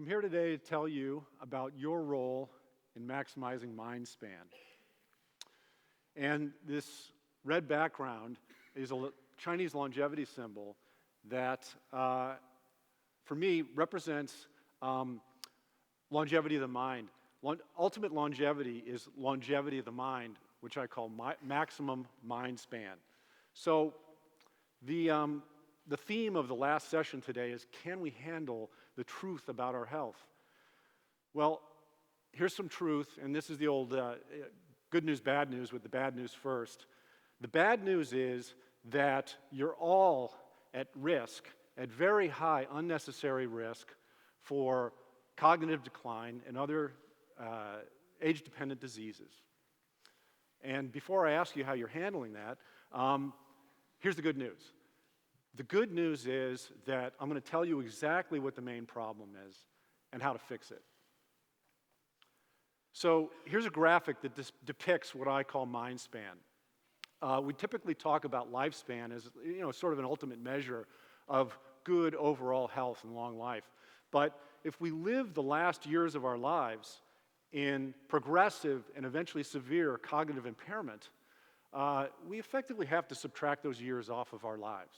So I'm here today to tell you about your role in maximizing Mindspan. And this red background is a Chinese longevity symbol that, for me, represents longevity of the mind. Ultimate longevity is longevity of the mind, which I call maximum mind span. So the theme of the last session today is, can we handle the truth about our health? Well, here's some truth, and this is the old good news, bad news, with the bad news first. The bad news is that you're all at risk, at very high unnecessary risk, for cognitive decline and other age-dependent diseases. And before I ask you how you're handling that, here's the good news. The good news is that I'm going to tell you exactly what the main problem is and how to fix it. So here's a graphic that depicts what I call mind span. We typically talk about lifespan as, sort of an ultimate measure of good overall health and long life. But if we live the last years of our lives in progressive and eventually severe cognitive impairment, we effectively have to subtract those years off of our lives.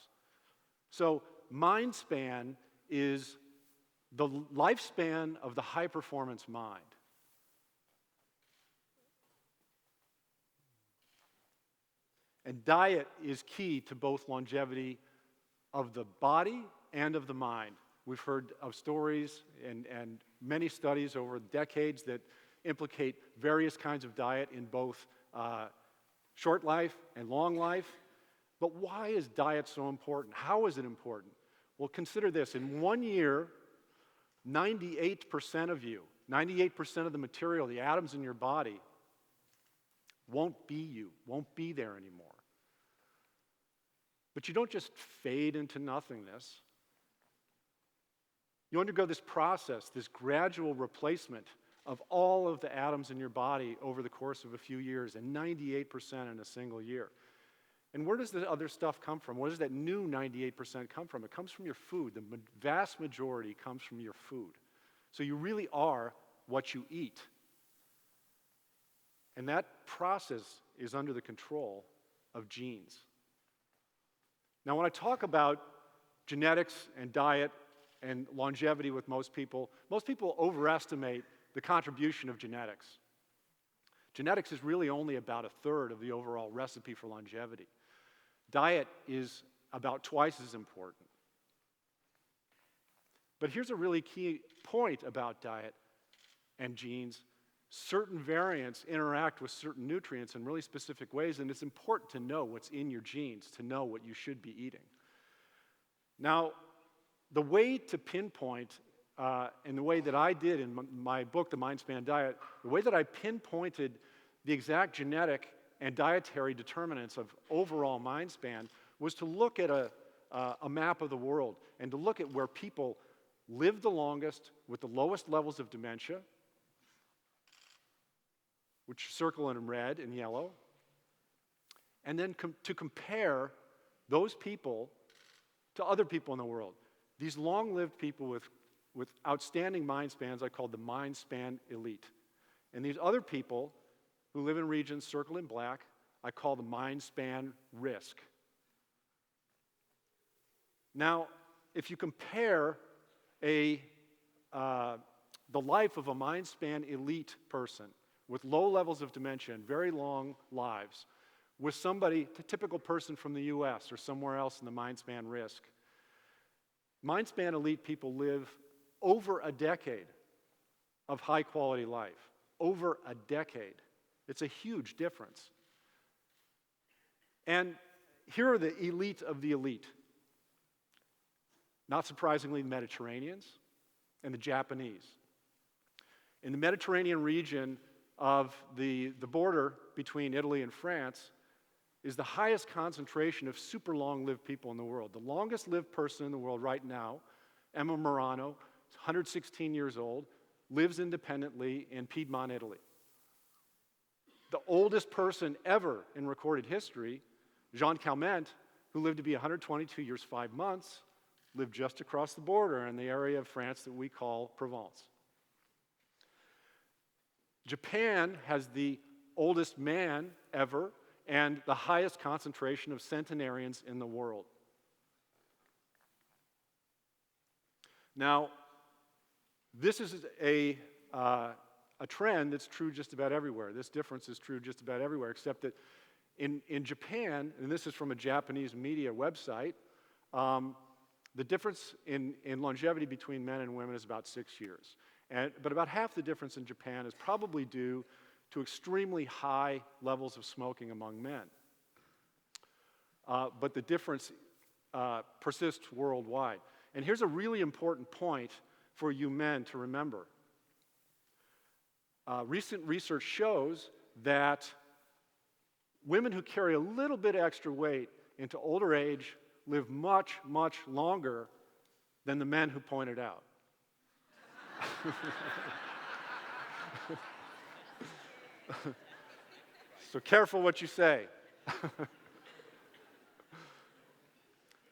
So mind span is the lifespan of the high-performance mind. And diet is key to both longevity of the body and of the mind. We've heard of stories and many studies over decades that implicate various kinds of diet in both short life and long life. But why is diet so important? How is it important? Well, consider this. In 1 year, 98% of you, 98% of the material, the atoms in your body, won't be there anymore. But you don't just fade into nothingness. You undergo this process, this gradual replacement of all of the atoms in your body over the course of a few years, and 98% in a single year. And where does the other stuff come from? Where does that new 98% come from? It comes from your food. The vast majority comes from your food. So you really are what you eat. And that process is under the control of genes. Now, when I talk about genetics and diet and longevity with most people overestimate the contribution of genetics. Genetics is really only about a third of the overall recipe for longevity. Diet is about twice as important. But here's a really key point about diet and genes. Certain variants interact with certain nutrients in really specific ways, and it's important to know what's in your genes to know what you should be eating. Now, the way to pinpoint, and the way that I did in my book, The Mindspan Diet, the way that I pinpointed the exact genetic and dietary determinants of overall mind span was to look at a map of the world and to look at where people live the longest with the lowest levels of dementia, which circle in red and yellow, and then to compare those people to other people in the world. These long-lived people with outstanding mind spans I call the mind span elite. And these other people who live in regions circled in black, I call the mind span risk. Now, if you compare the life of a mind span elite person with low levels of dementia and very long lives with somebody, a typical person from the US or somewhere else in the mind span risk, mind span elite people live over a decade of high quality life. Over a decade. It's a huge difference. And here are the elite of the elite. Not surprisingly, the Mediterraneans and the Japanese. In the Mediterranean region of the border between Italy and France is the highest concentration of super long-lived people in the world. The longest lived person in the world right now, Emma Morano, 116 years old, lives independently in Piedmont, Italy. The oldest person ever in recorded history, Jean Calment, who lived to be 122 years, 5 months, live just across the border in the area of France that we call Provence. Japan has the oldest man ever and the highest concentration of centenarians in the world. Now, this is a trend that's true just about everywhere. This difference is true just about everywhere, except that in Japan, and this is from a Japanese media website, the difference in longevity between men and women is about 6 years. But about half the difference in Japan is probably due to extremely high levels of smoking among men. But the difference persists worldwide. And here's a really important point for you men to remember. Recent research shows that women who carry a little bit extra weight into older age live much, much longer than the men who pointed out. So careful what you say.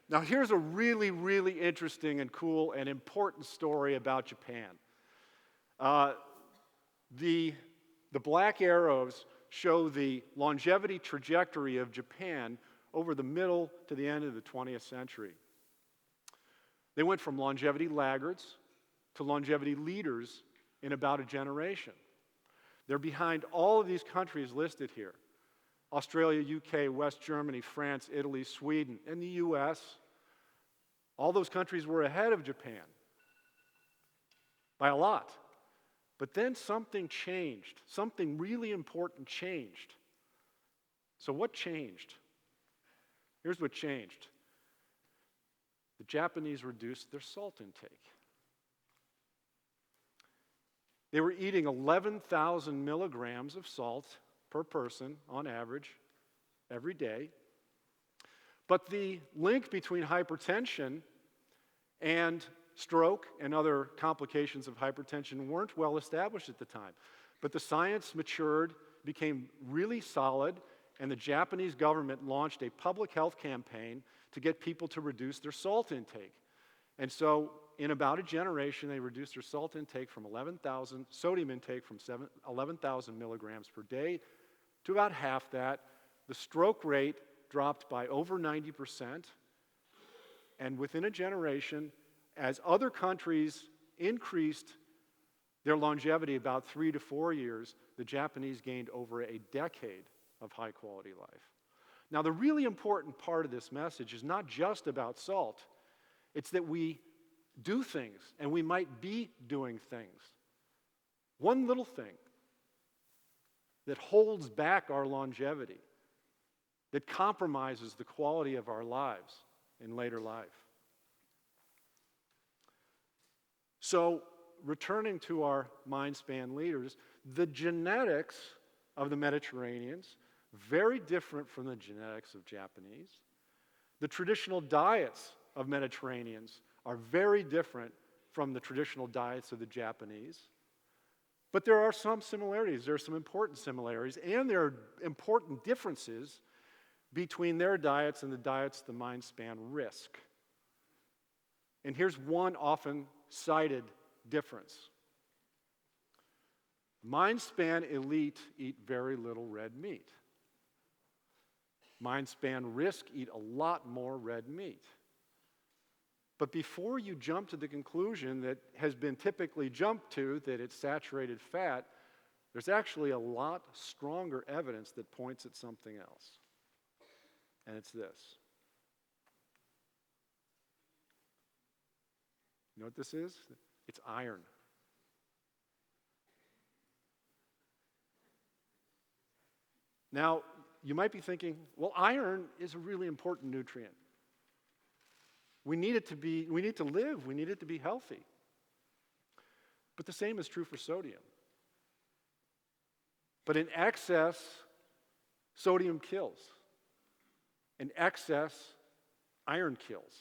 Now here's a really, really interesting and cool and important story about Japan. The black arrows show the longevity trajectory of Japan over the middle to the end of the 20th century. They went from longevity laggards to longevity leaders in about a generation. They're behind all of these countries listed here: Australia, UK, West Germany, France, Italy, Sweden, and the US. All those countries were ahead of Japan by a lot. But then something changed. Something really important changed. So what changed? Here's what changed. The Japanese reduced their salt intake. They were eating 11,000 milligrams of salt per person on average every day. But the link between hypertension and stroke and other complications of hypertension weren't well established at the time. But the science matured, became really solid, and the Japanese government launched a public health campaign to get people to reduce their salt intake. And so in about a generation, they reduced their salt intake from 11,000, sodium intake from 11,000 milligrams per day to about half that. The stroke rate dropped by over 90%. And within a generation, as other countries increased their longevity about 3 to 4 years, the Japanese gained over a decade of high-quality life. Now, the really important part of this message is not just about salt. It's that we do things, and we might be doing things. One little thing that holds back our longevity, that compromises the quality of our lives in later life. So, returning to our Mindspan leaders, the genetics of the Mediterraneans, very different from the genetics of Japanese. The traditional diets of Mediterraneans are very different from the traditional diets of the Japanese. But there are some similarities. There are some important similarities, and there are important differences between their diets and the diets the Mindspan risk. And here's one often cited difference. Mindspan elite eat very little red meat. Mindspan risk eat a lot more red meat. But before you jump to the conclusion that has been typically jumped to, that it's saturated fat, there's actually a lot stronger evidence that points at something else. And it's this. You know what this is? It's iron. Now, you might be thinking, well, iron is a really important nutrient. We need it to live, we need it to be healthy. But the same is true for sodium. But in excess, sodium kills. In excess, iron kills.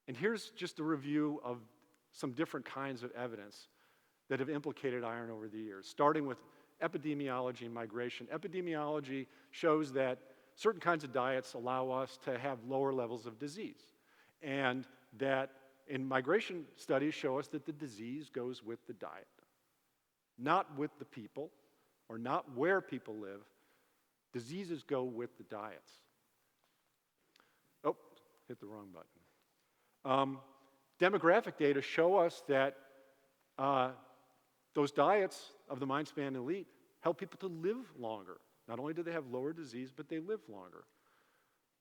And here's just a review of some different kinds of evidence that have implicated iron over the years, starting with epidemiology and migration. Epidemiology shows that certain kinds of diets allow us to have lower levels of disease, and that in migration studies show us that the disease goes with the diet, not with the people, or not where people live. Diseases go with the diets. Oh, hit the wrong button. Demographic data show us that those diets of the Mindspan elite help people to live longer. Not only do they have lower disease, but they live longer.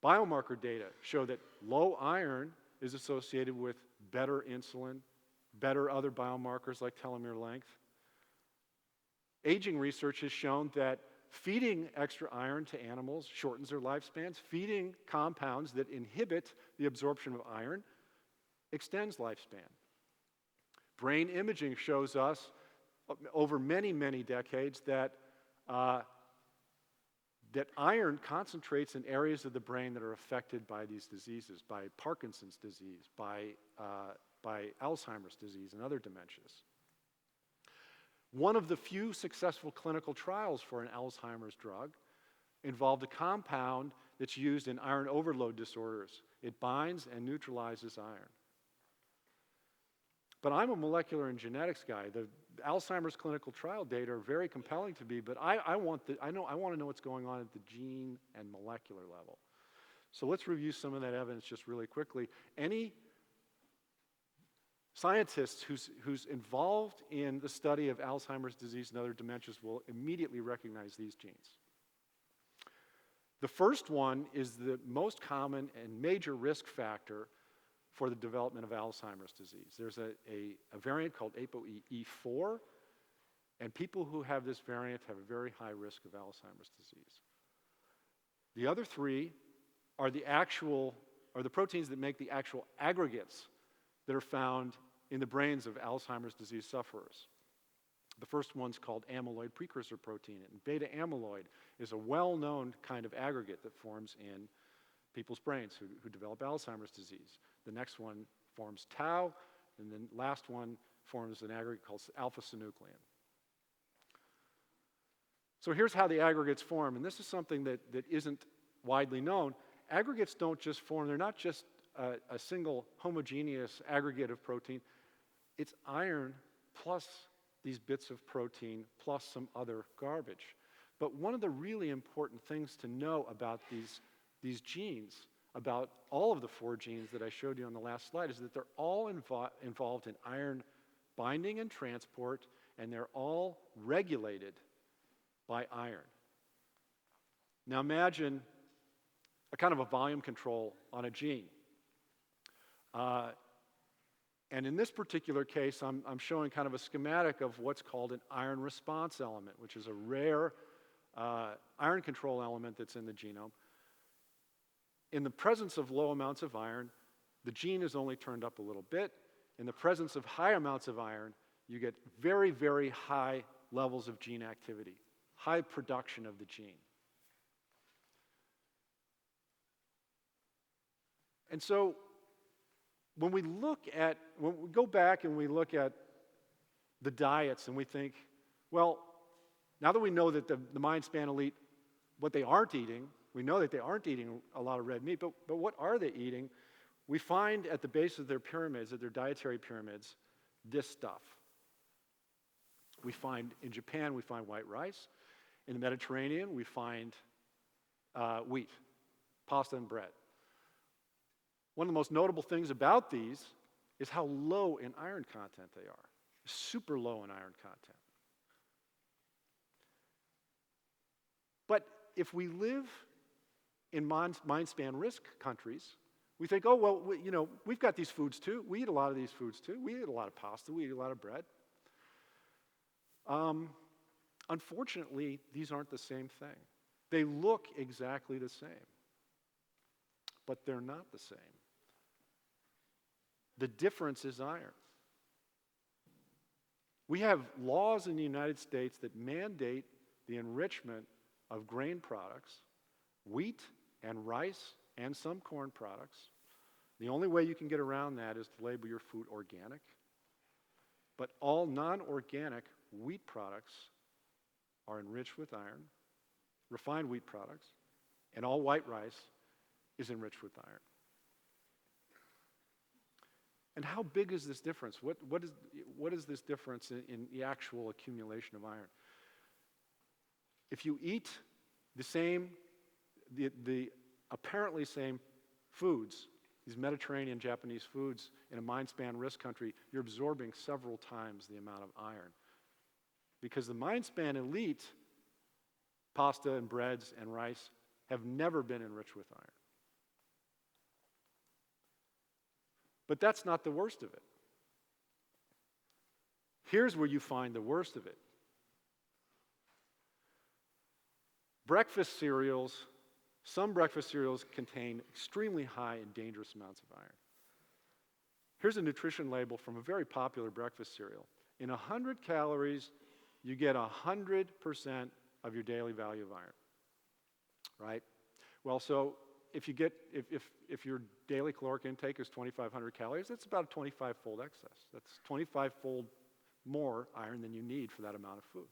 Biomarker data show that low iron is associated with better insulin, better other biomarkers like telomere length. Aging research has shown that feeding extra iron to animals shortens their lifespans. Feeding compounds that inhibit the absorption of iron extends lifespan. Brain imaging shows us over many, many decades that that iron concentrates in areas of the brain that are affected by these diseases, by Parkinson's disease, by Alzheimer's disease, and other dementias. One of the few successful clinical trials for an Alzheimer's drug involved a compound that's used in iron overload disorders. It binds and neutralizes iron. But I'm a molecular and genetics guy. The Alzheimer's clinical trial data are very compelling to me, but I want to know what's going on at the gene and molecular level. So let's review some of that evidence just really quickly. Any scientist who's involved in the study of Alzheimer's disease and other dementias will immediately recognize these genes. The first one is the most common and major risk factor for the development of Alzheimer's disease. There's a variant called ApoE4, and people who have this variant have a very high risk of Alzheimer's disease. The other three are the proteins that make the actual aggregates that are found in the brains of Alzheimer's disease sufferers. The first one's called amyloid precursor protein, and beta amyloid is a well-known kind of aggregate that forms in people's brains who develop Alzheimer's disease. The next one forms tau, and the last one forms an aggregate called alpha-synuclein. So here's how the aggregates form, and this is something that isn't widely known. Aggregates don't just form, they're not just a single homogeneous aggregate of protein. It's iron plus these bits of protein plus some other garbage. But one of the really important things to know about these genes, about all of the 4 genes that I showed you on the last slide, is that they're all involved in iron binding and transport, and they're all regulated by iron. Now imagine a kind of a volume control on a gene. And in this particular case, I'm showing kind of a schematic of what's called an iron response element, which is a rare iron control element that's in the genome. In the presence of low amounts of iron, the gene is only turned up a little bit. In the presence of high amounts of iron, you get very, very high levels of gene activity, high production of the gene. And so when we go back and we look at the diets and we think, well, now that we know that the Mindspan elite, what they aren't eating, we know that they aren't eating a lot of red meat, but what are they eating? We find at the base of their pyramids, at their dietary pyramids, this stuff. We find, in Japan, we find white rice. In the Mediterranean, we find wheat, pasta and bread. One of the most notable things about these is how low in iron content they are. Super low in iron content. But if we live in Mindspan risk countries, we think, oh, well, we've got these foods too. We eat a lot of these foods too. We eat a lot of pasta. We eat a lot of bread. Unfortunately, these aren't the same thing. They look exactly the same, but they're not the same. The difference is iron. We have laws in the United States that mandate the enrichment of grain products, wheat and rice and some corn products. The only way you can get around that is to label your food organic. But all non-organic wheat products are enriched with iron, refined wheat products, and all white rice is enriched with iron. And how big is this difference? What is this difference in the actual accumulation of iron? If you eat the apparently same foods, these Mediterranean Japanese foods in a Mindspan risk country, you're absorbing several times the amount of iron. Because the Mindspan elite pasta and breads and rice have never been enriched with iron. But that's not the worst of it. Here's where you find the worst of it. Breakfast cereals, some breakfast cereals contain extremely high and dangerous amounts of iron. Here's a nutrition label from a very popular breakfast cereal. In 100 calories, you get 100% of your daily value of iron, right? Well, so if your daily caloric intake is 2,500 calories, that's about a 25-fold excess. That's 25-fold more iron than you need for that amount of food.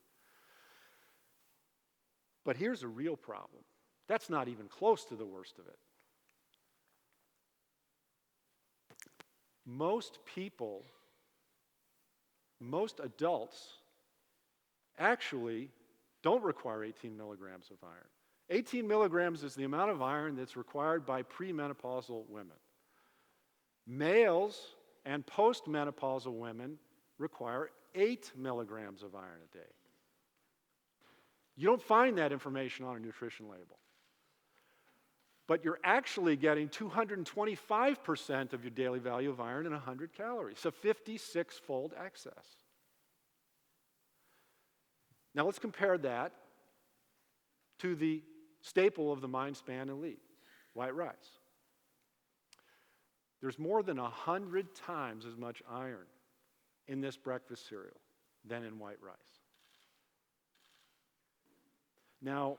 But here's a real problem. That's not even close to the worst of it. Most people, most adults, actually don't require 18 milligrams of iron. 18 milligrams is the amount of iron that's required by premenopausal women. Males and postmenopausal women require 8 milligrams of iron a day. You don't find that information on a nutrition label. But you're actually getting 225% of your daily value of iron in 100 calories, so 56-fold excess. Now let's compare that to the staple of the Mindspan elite, white rice. There's more than 100 times as much iron in this breakfast cereal than in white rice. Now,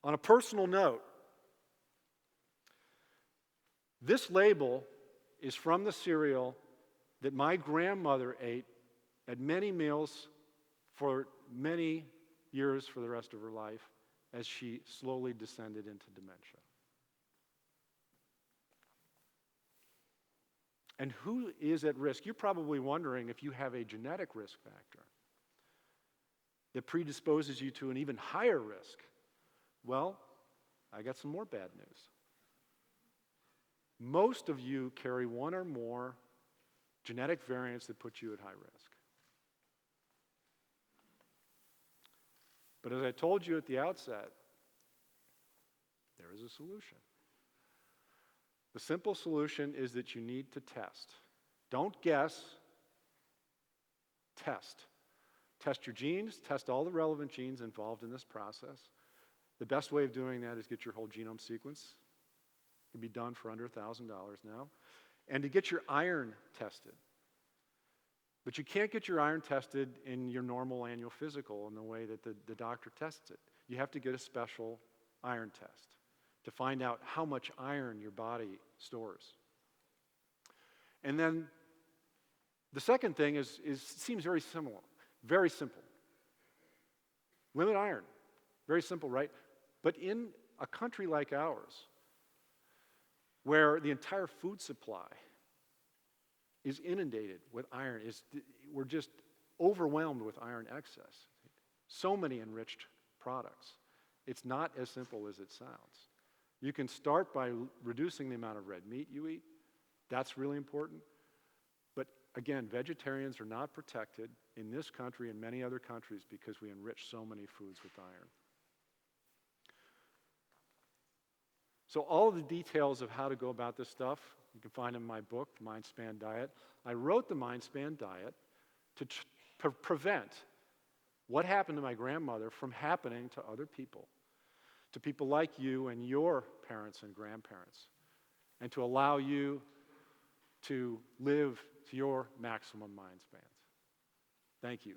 on a personal note, this label is from the cereal that my grandmother ate at many meals for many years for the rest of her life as she slowly descended into dementia. And who is at risk? You're probably wondering if you have a genetic risk factor that predisposes you to an even higher risk. Well, I got some more bad news. Most of you carry one or more genetic variants that put you at high risk. But as I told you at the outset, there is a solution. The simple solution is that you need to test. Don't guess, test. Test your genes, test all the relevant genes involved in this process. The best way of doing that is get your whole genome sequence. It can be done for under $1,000 now. And to get your iron tested. But you can't get your iron tested in your normal annual physical in the way that the doctor tests it. You have to get a special iron test to find out how much iron your body stores. And then the second thing seems very similar, very simple. Limit iron, very simple, right? But in a country like ours, where the entire food supply is inundated with iron, we're just overwhelmed with iron excess. So many enriched products. It's not as simple as it sounds. You can start by reducing the amount of red meat you eat. That's really important. But again, vegetarians are not protected in this country and many other countries because we enrich so many foods with iron. So all of the details of how to go about this stuff, you can find in my book, Mindspan Diet. I wrote the Mindspan Diet to prevent what happened to my grandmother from happening to other people, to people like you and your parents and grandparents, and to allow you to live to your maximum mind spans. Thank you.